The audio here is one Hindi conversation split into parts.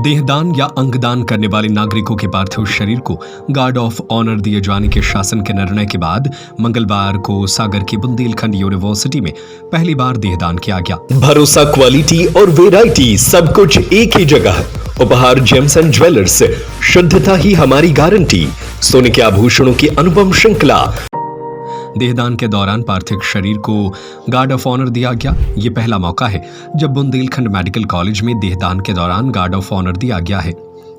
देहदान या अंगदान करने वाले नागरिकों के पार्थिव शरीर को गार्ड ऑफ ऑनर दिए जाने के शासन के निर्णय के बाद मंगलवार को सागर की बुंदेलखंड यूनिवर्सिटी में पहली बार देहदान किया गया। भरोसा, क्वालिटी और वेराइटी सब कुछ एक ही जगह। उपहार जेम्स एंड ज्वेलर्स, शुद्धता ही हमारी गारंटी। सोने के आभूषणों की अनुपम श्रृंखला। देहदान के दौरान पार्थिव शरीर को गार्ड ऑफ ऑनर दिया गया। ये पहला मौका है जब बुंदेलखंड मेडिकल कॉलेज में देहदान के दौरान गार्ड ऑफ ऑनर दिया गया है।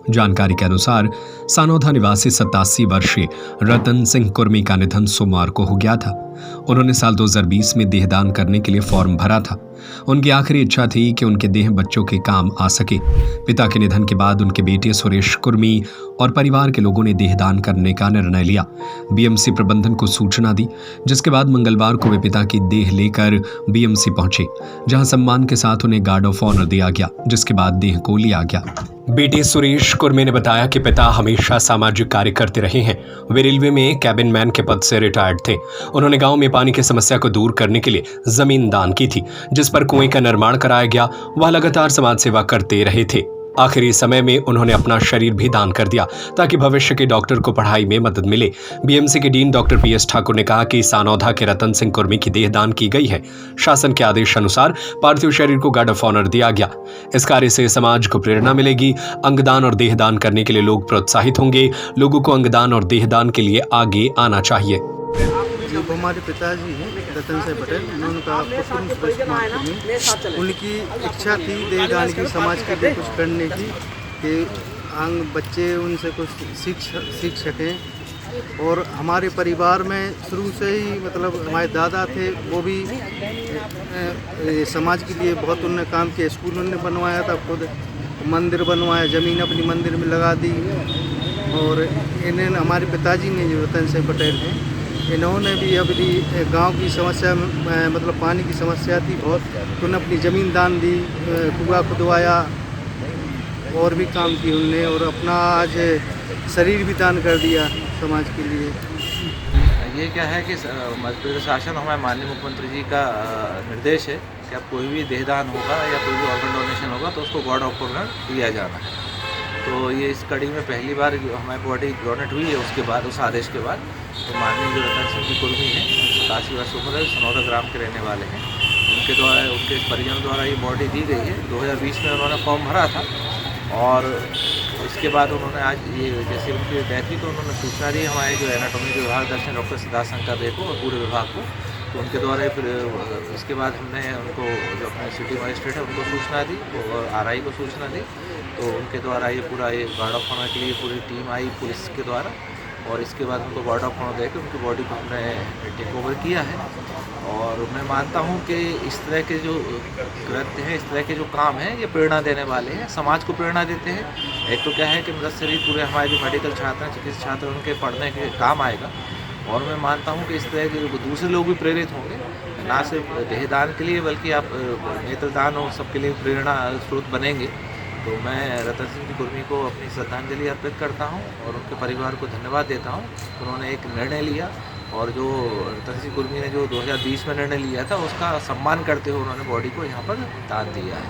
जानकारी के अनुसार सानोधा निवासी 87 वर्षीय रतन सिंह कुर्मी का निधन सोमवार को हो गया था। उन्होंने साल 2020 में देहदान करने के लिए फॉर्म भरा था। उनकी आखिरी इच्छा थी कि उनके देह बच्चों के काम आ सके। पिता के निधन के बाद उनके बेटे सुरेश कुर्मी और परिवार के लोगों ने देहदान करने का निर्णय लिया। बीएमसी प्रबंधन को सूचना दी, जिसके बाद मंगलवार को वे पिता की देह लेकर बीएमसी पहुंचे, जहां सम्मान के साथ उन्हें गार्ड ऑफ ऑनर दिया गया, जिसके बाद देह को लिया गया। बेटे सुरेश कुर्मी ने बताया कि पिता हमेशा सामाजिक कार्य करते रहे हैं। वे रेलवे में कैबिन मैन के पद से रिटायर्ड थे। उन्होंने गांव में पानी की समस्या को दूर करने के लिए जमीन दान की थी, जिस पर कुएं का निर्माण कराया गया। वह लगातार समाज सेवा करते रहे थे। आखिरी समय में उन्होंने अपना शरीर भी दान कर दिया ताकि भविष्य के डॉक्टर को पढ़ाई में मदद मिले। बीएमसी के डीन डॉक्टर पीएस ठाकुर ने कहा कि सानौधा के रतन सिंह कुर्मी की देह दान की गई है। शासन के आदेश अनुसार पार्थिव शरीर को गार्ड ऑफ ऑनर दिया गया। इस कार्य से समाज को प्रेरणा मिलेगी। अंगदान और देहदान करने के लिए लोग प्रोत्साहित होंगे। लोगों को अंगदान और देहदान के लिए आगे आना चाहिए। हमारे पिताजी हैं रतन सिंह पटेल, उनका उनकी इच्छा थी देहदान की, समाज के लिए कुछ करने की, कि बच्चे उनसे कुछ सीख सकें। और हमारे परिवार में शुरू से ही मतलब हमारे दादा थे, वो भी समाज के लिए बहुत उन्होंने काम किया। स्कूल उन्होंने बनवाया था, खुद मंदिर बनवाया, ज़मीन अपनी मंदिर में लगा दी। और इन्हें हमारे पिताजी ने जो रतन सिंह पटेल हैं, इन्होंने भी अपनी गांव की समस्या मतलब पानी की समस्या थी बहुत, तो उन्होंने अपनी ज़मीन दान दी, कुआं खुदवाया और भी काम किए उनने। और अपना आज शरीर भी दान कर दिया समाज के लिए। ये क्या है कि मध्य प्रदेश शासन हमारे माननीय मुख्यमंत्री जी का निर्देश है कि अब कोई भी देहदान होगा या कोई भी ऑर्गन डोनेशन होगा तो उसको गार्ड ऑफ ऑनर दिया जाना है। तो ये इस कड़ी में पहली बार हमारी बॉडी डोनेट हुई है। उसके बाद उस आदेश के बाद तो माननीय जो रतन सिंह जी कुर्मी हैं, 87 वर्ष उम्र है, सनौदा ग्राम के रहने वाले हैं, उनके द्वारा उनके परिजनों द्वारा ये बॉडी दी गई है। 2020 में उन्होंने फॉर्म भरा था और इसके बाद उन्होंने आज ये जैसे उनकी डेथ हुई तो उन्होंने सूचना दी हमारे जो एनाटॉमी के विभाग दर्शन डॉक्टर सिद्धार्थ शंकर दे को और पूरे विभाग को। तो उनके द्वारा फिर इसके बाद हमने उनको जो अपने सिटी मजिस्ट्रेट है उनको सूचना दी और आरआई को सूचना दी। तो उनके द्वारा ये पूरा ये गार्ड ऑफ ऑनर के लिए पूरी टीम आई पुलिस के द्वारा, और इसके बाद उनको गार्ड ऑफ ऑनर देकर उनकी बॉडी को हमने टेक ओवर किया है। और मैं मानता हूँ कि इस तरह के जो कृत्य हैं, इस तरह के जो काम हैं, ये प्रेरणा देने वाले हैं, समाज को प्रेरणा देते हैं। एक तो क्या है कि मृत शरीर पूरे हमारे जो मेडिकल छात्र हैं, चिकित्सा छात्र, उनके पढ़ने के काम आएगा। और मैं मानता हूँ कि इस तरह के दूसरे लोग भी प्रेरित होंगे, ना सिर्फ देहदान के लिए बल्कि आप नेत्रदान और सबके लिए प्रेरणा स्रोत बनेंगे। तो मैं रतन सिंह कुर्मी को अपनी श्रद्धांजलि अर्पित करता हूं और उनके परिवार को धन्यवाद देता हूं। उन्होंने एक निर्णय लिया और जो रतन सिंह कुर्मी ने जो 2020 में निर्णय लिया था उसका सम्मान करते हुए उन्होंने बॉडी को यहाँ पर दान दिया है।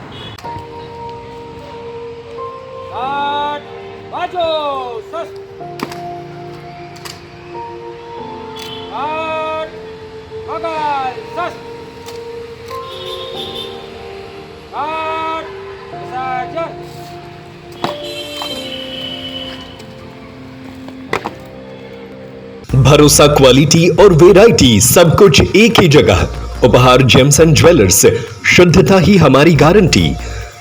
भरोसा, क्वालिटी और वेराइटी सब कुछ एक ही जगह। उपहार जेम्स एंड ज्वेलर्स, शुद्धता ही हमारी गारंटी।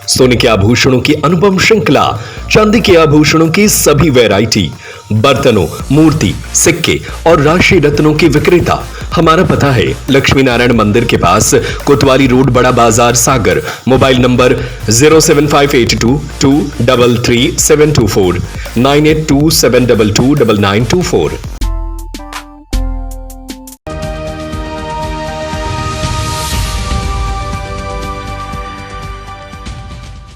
सोने के आभूषणों की अनुपम श्रृंखला, चांदी के आभूषणों की सभी वैरायटी, बर्तनों, मूर्ति, सिक्के और राशि रत्नों के विक्रेता। हमारा पता है लक्ष्मी नारायण मंदिर के पास, कोतवाली रोड, बड़ा बाजार, सागर। Mobile number 07582233724, 9827229924।